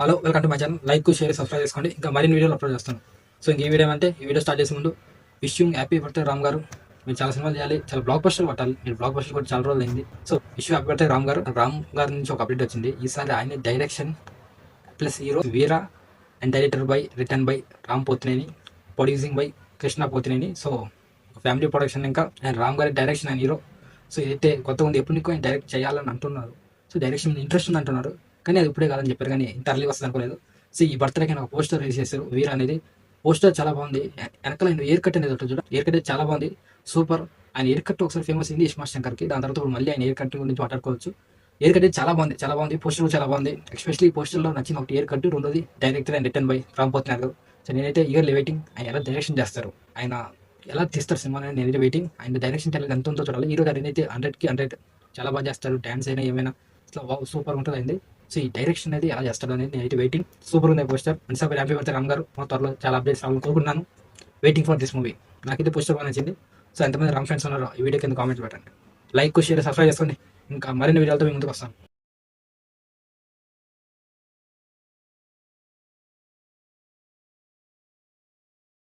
Hello, welcome to my channel. Like, share, subscribe చేసుకోండి. ఇంకా మరిన్ని వీడియోలు అప్లోడ్ చేస్తాను. సో ఇంక ఈ వీడియో అంటే ఈ వీడియో స్టార్ట్ చేసే ముందు విషింగ్ హ్యాపీ బర్త్డే రామ్ గారు. మీరు చాలా సినిమాలు చేయాలి, చాలా బ్లాక్ బస్టర్ కొట్టాలి. మీరు బ్లాక్ బస్టర్ కొట్టి చాలా రోజులు అయింది. So wish happy birthday Ram గారు. రామ్ గారి నుంచి ఒక అప్డేట్ వచ్చింది. ఈసారి ఆయన direction plus hero Veera and director by return by Ram Pothineni, producing by Krishna Pothineni. So family production. ఇంకా అండ్ రామ్ గారి డైరెక్షన్ అండ్ హీరో. సో ఇదైతే కొత్తగా ఉంది. ఎప్పుడు నీకు ఆయన డైరెక్ట్ చేయాలని అంటున్నారు. సో డైరెక్షన్ ఇంట్రెస్ట్ ఉంది అంటున్నారు, కానీ అది ఇప్పుడే కాదని చెప్పారు. కానీ ఇంత అర్లీ వస్తుంది అనుకోలేదు. సో ఈ బర్త్డేకి ఒక పోస్టర్ రిలీజ్ చేశారు. వీర్ అనేది పోస్టర్ చాలా బాగుంది. వెనకాల ఆయన ఎయిర్ కట్ అనేది ఉంటుంది చూడ, ఎయిర్ కట్ చాలా బాగుంది, సూపర్. ఆయన ఎయిర్ కట్ ఒకసారి ఫేమస్ అయింది ఇస్మార్ట్ శంకర్కి. దాని తర్వాత ఇప్పుడు మళ్ళీ ఆయన ఎయిర్ కట్ గురించి మాట్లాడుకోవచ్చు. ఎయిర్ కట్ చాలా బాగుంది, చాలా బాగుంది. పోస్టర్ చాలా బాగుంది. ఎస్పెషల్లీ ఈ పోస్టర్లో నచ్చిన ఒకటి ఎయిర్ కట్, రెండోది director and return by Ram Pothineni గారు. సో నేనైతే ఈగర్లీ వెయిటింగ్. ఆయన ఎలా డైరెక్షన్ చేస్తారు, ఆయన ఎలా తీస్తారు సినిమా అనేది నేనైతే వెయిటింగ్. ఆయన డైరెక్షన్ టాలెంట్ ఎంత ఉందో చూడాలి. హీరో గారు అయితే 100కి 100 చాలా బాగా చేస్తారు. డ్యాన్స్ అయినా ఏమైనా అసలు సూపర్ ఉంటుంది అయింది. సో ఈ డైరెక్షన్ అనేది ఎలా చేస్తాడు అనేది నేనైతే వెయిటింగ్. సూపర్ ఉంది poster. And sir happy birthday Ram గారు. మా త్వరలో చాలా అప్డేట్స్ రావాలని కోరుకుంటున్నాను. Waiting for this movie. నాకైతే పోస్టర్ బాగా నచ్చింది. సో ఎంతమంది రామ్ ఫ్రెండ్స్ ఉన్నారో ఈ వీడియో కింద కామెంట్ పెట్టండి. లైక్, షేర్, సబ్స్క్రైబ్ చేసుకోండి. ఇంకా మరిన్ని వీడియోలతో మీ ముందుకు వస్తాను.